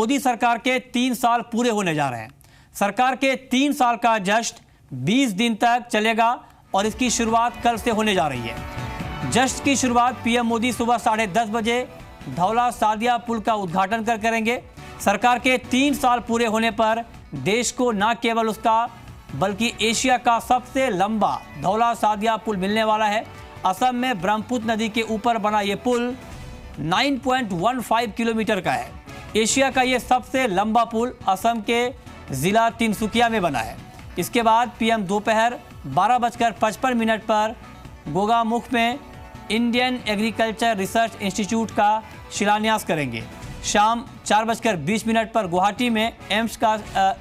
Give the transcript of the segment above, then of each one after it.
मोदी सरकार के 3 साल पूरे होने जा रहे हैं। सरकार के 3 साल का जश्न 20 दिन तक चलेगा और इसकी शुरुआत कल से होने जा रही है। जश्न की शुरुआत पीएम मोदी सुबह 10:30 बजे धौला सादिया पुल का उद्घाटन कर करेंगे। सरकार के 3 साल पूरे होने पर देश को न केवल उसका बल्कि एशिया का सबसे लंबा धौला सादिया पुल मिलने वाला है। असम में ब्रह्मपुत्र नदी के ऊपर बना ये पुल 9.15 किलोमीटर का है। एशिया का ये सबसे लंबा पुल असम के जिला तिनसुकिया में बना है। इसके बाद पीएम दोपहर 12:55 पर गोगामुख में इंडियन एग्रीकल्चर रिसर्च इंस्टीट्यूट का शिलान्यास करेंगे। शाम 4:20 पर गुवाहाटी में एम्स का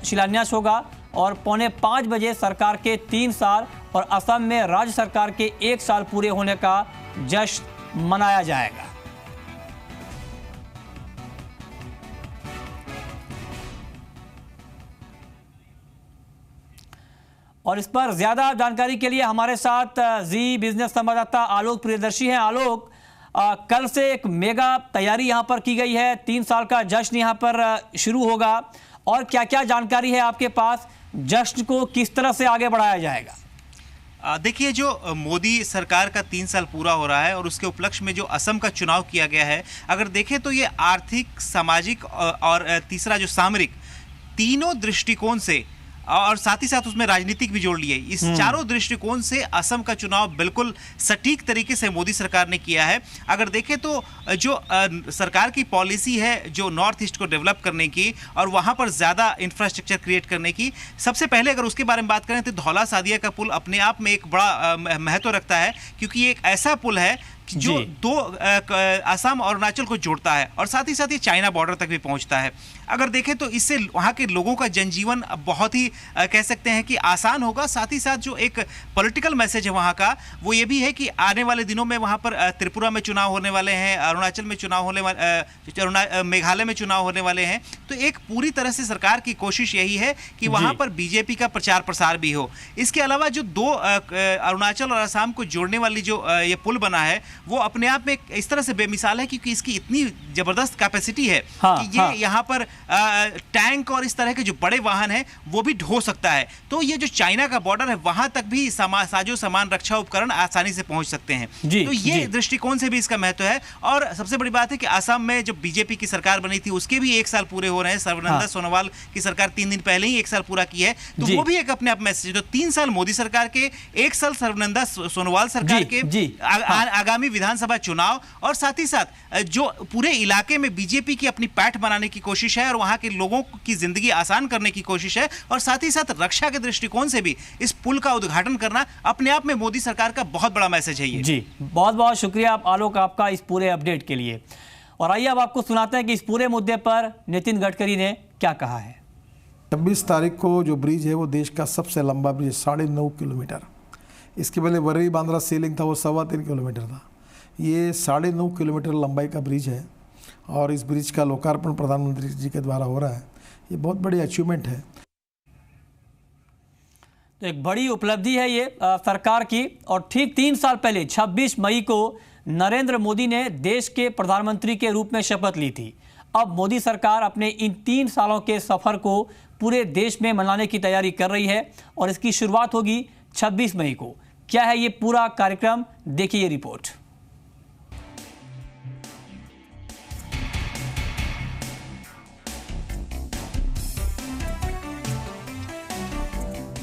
शिलान्यास होगा और 4:45 बजे सरकार के 3 साल और असम में राज्य सरकार के 1 साल पूरे होने का जश्न मनाया जाएगा। और इस पर ज्यादा जानकारी के लिए हमारे साथ जी बिजनेस संवाददाता आलोक प्रियदर्शी हैं। आलोक, कल से एक मेगा तैयारी यहां पर की गई है, 3 साल का जश्न यहां पर शुरू होगा और क्या क्या जानकारी है आपके पास? जश्न को किस तरह से आगे बढ़ाया जाएगा? देखिए, जो मोदी सरकार का 3 साल पूरा हो रहा है और उसके उपलक्ष्य में जो असम का चुनाव किया गया है, अगर देखें तो ये आर्थिक, सामाजिक और तीसरा जो सामरिक, तीनों दृष्टिकोण से और साथ ही साथ उसमें राजनीतिक भी जोड़ लिए, इस चारों दृष्टिकोण से असम का चुनाव बिल्कुल सटीक तरीके से मोदी सरकार ने किया है। अगर देखें तो जो सरकार की पॉलिसी है जो नॉर्थ ईस्ट को डेवलप करने की और वहां पर ज़्यादा इंफ्रास्ट्रक्चर क्रिएट करने की, सबसे पहले अगर उसके बारे में बात करें तो धौला सादिया का पुल अपने आप में एक बड़ा महत्व रखता है, क्योंकि ये एक ऐसा पुल है जो दो असम और अरुणाचल को जोड़ता है और साथ ही साथ ये चाइना बॉर्डर तक भी पहुंचता है। अगर देखें तो इससे वहाँ के लोगों का जनजीवन बहुत ही कह सकते हैं कि आसान होगा। साथ ही साथ जो एक पॉलिटिकल मैसेज है वहाँ का, वो ये भी है कि आने वाले दिनों में वहाँ पर त्रिपुरा में चुनाव होने वाले हैं, अरुणाचल में चुनाव होने वाले, मेघालय में चुनाव होने वाले हैं। तो एक पूरी तरह से सरकार की कोशिश यही है कि वहाँ पर बीजेपी का प्रचार प्रसार भी हो। इसके अलावा जो 2 अरुणाचल और असम को जोड़ने वाली जो ये पुल बना है, वो अपने आप में इस तरह से बेमिसाल है क्योंकि इसकी इतनी जबरदस्त कैपेसिटी है कि ये यहाँ पर टैंक और इस तरह के जो बड़े वाहन हैं वो भी ढो सकता है। तो ये जो चाइना का बॉर्डर है वहां तक भी साजो सामान, रक्षा उपकरण आसानी से पहुंच सकते हैं। तो ये दृष्टिकोण से भी इसका महत्व है। और सबसे बड़ी बात है कि असम में जो बीजेपी की सरकार बनी थी उसके भी 1 साल पूरे हो रहे हैं। सर्बानंद सोनोवाल की सरकार 3 दिन पहले ही 1 साल पूरा की है, तो वो भी एक अपने आप मैसेज। तो 3 साल मोदी सरकार के, 1 साल सर्बानंद सोनोवाल सरकार के, आगामी विधानसभा चुनाव और साथ ही साथ जो पूरे इलाके में बीजेपी की अपनी पैठ बनाने की कोशिश है और वहां के लोगों की जिंदगी आसान करने की कोशिश है, और साथ ही साथ रक्षा के दृष्टिकोण से भी इस पुल का उद्घाटन करना अपने आप में मोदी सरकार का बहुत बड़ा मैसेज है ये। जी, बहुत बहुत शुक्रिया आलोक आपका इस पूरे अपडेट के लिए। और आइए अब आपको सुनाते हैं कि इस पूरे मुद्दे पर नितिन गडकरी ने क्या कहा है। 26 तारीख को जो ब्रिज है वो देश का सबसे लंबा ब्रिज, 9.5 किलोमीटर। इसके पहले वर्री बांद्रा सीलिंग था, वो 3.25 किलोमीटर था। ये 9.5 किलोमीटर लंबाई का ब्रिज है और इस ब्रिज का लोकार्पण प्रधानमंत्री जी के द्वारा हो रहा है। ये बहुत बड़ी अचीवमेंट है। तो एक बड़ी उपलब्धि है ये सरकार की। और ठीक 3 साल पहले 26 मई को नरेंद्र मोदी ने देश के प्रधानमंत्री के रूप में शपथ ली थी। अब मोदी सरकार अपने इन 3 सालों के सफर को पूरे देश में मनाने की तैयारी कर रही है और इसकी शुरुआत होगी 26 मई को। क्या है ये पूरा कार्यक्रम, देखिए ये रिपोर्ट।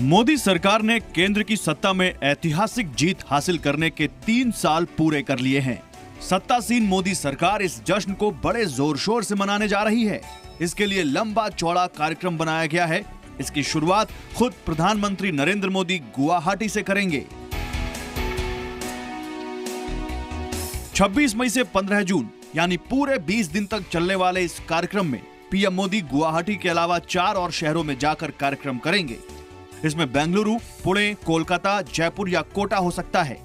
मोदी सरकार ने केंद्र की सत्ता में ऐतिहासिक जीत हासिल करने के 3 साल पूरे कर लिए हैं। सत्तासीन मोदी सरकार इस जश्न को बड़े जोर शोर से मनाने जा रही है। इसके लिए लंबा चौड़ा कार्यक्रम बनाया गया है। इसकी शुरुआत खुद प्रधानमंत्री नरेंद्र मोदी गुवाहाटी से करेंगे। 26 मई से 15 जून यानी पूरे 20 दिन तक चलने वाले इस कार्यक्रम में पीएम मोदी गुवाहाटी के अलावा 4 और शहरों में जाकर कार्यक्रम करेंगे। इसमें बेंगलुरु, पुणे, कोलकाता, जयपुर या कोटा हो सकता है।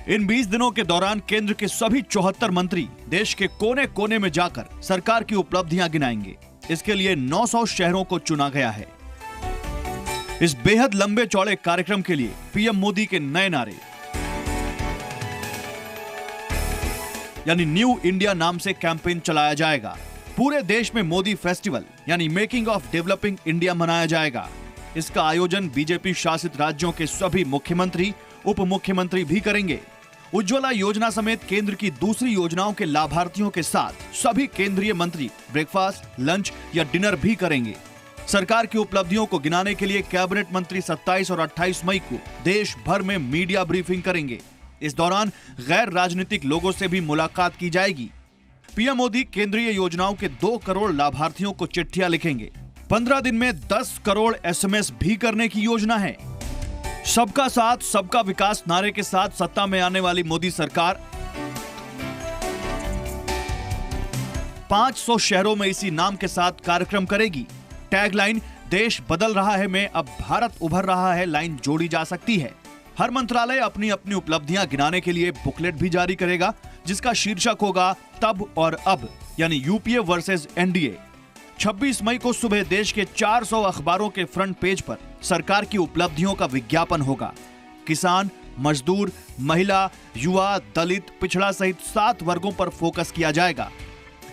इन 20 दिनों के दौरान केंद्र के सभी 74 मंत्री देश के कोने कोने में जाकर सरकार की उपलब्धियां गिनाएंगे। इसके लिए 900 शहरों को चुना गया है। इस बेहद लंबे चौड़े कार्यक्रम के लिए पीएम मोदी के नए नारे यानी न्यू इंडिया नाम से कैंपेन चलाया जाएगा। पूरे देश में मोदी फेस्टिवल यानी मेकिंग ऑफ डेवलपिंग इंडिया मनाया जाएगा। इसका आयोजन बीजेपी शासित राज्यों के सभी मुख्यमंत्री, उप मुख्यमंत्री भी करेंगे। उज्ज्वला योजना समेत केंद्र की दूसरी योजनाओं के लाभार्थियों के साथ सभी केंद्रीय मंत्री ब्रेकफास्ट, लंच या डिनर भी करेंगे। सरकार की उपलब्धियों को गिनाने के लिए कैबिनेट मंत्री 27 और 28 मई को देश भर में मीडिया ब्रीफिंग करेंगे। इस दौरान गैर राजनीतिक लोगों से भी मुलाकात की जाएगी। पीएम मोदी केंद्रीय योजनाओं के 2 करोड़ लाभार्थियों को चिट्ठियां लिखेंगे। 15 दिन में 10 करोड़ एसएमएस भी करने की योजना है। सबका साथ सबका विकास नारे के साथ सत्ता में आने वाली मोदी सरकार 500 शहरों में इसी नाम के साथ कार्यक्रम करेगी। टैगलाइन देश बदल रहा है में अब भारत उभर रहा है लाइन जोड़ी जा सकती है। हर मंत्रालय अपनी अपनी उपलब्धियां गिनाने के लिए बुकलेट भी जारी करेगा, जिसका शीर्षक होगा तब और अब, यानी यूपीए वर्सेस एनडीए। 26 मई को सुबह देश के 400 अखबारों के फ्रंट पेज पर सरकार की उपलब्धियों का विज्ञापन होगा। किसान, मजदूर, महिला, युवा, दलित, पिछड़ा सहित 7 वर्गों पर फोकस किया जाएगा।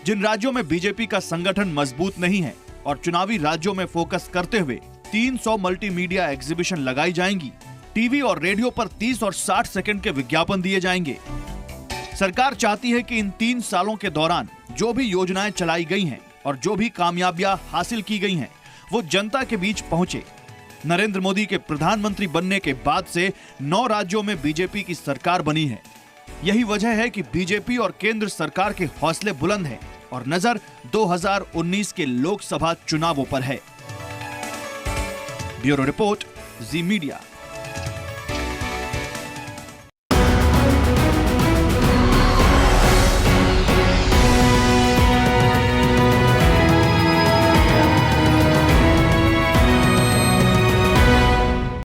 जिन राज्यों में बीजेपी का संगठन मजबूत नहीं है और चुनावी राज्यों में फोकस करते हुए 300 मल्टीमीडिया एग्जीबिशन लगाई जाएंगी। टीवी और रेडियो पर 30 और 60 सेकंड के विज्ञापन दिए जाएंगे। सरकार चाहती है कि इन 3 सालों के दौरान जो भी योजनाएं चलाई गई हैं और जो भी कामयाबियां हासिल की गई हैं, वो जनता के बीच पहुंचे। नरेंद्र मोदी के प्रधानमंत्री बनने के बाद से 9 राज्यों में बीजेपी की सरकार बनी है। यही वजह है कि बीजेपी और केंद्र सरकार के हौसले बुलंद हैं और नजर 2019 के लोकसभा चुनावों पर है। ब्यूरो रिपोर्ट, जी मीडिया।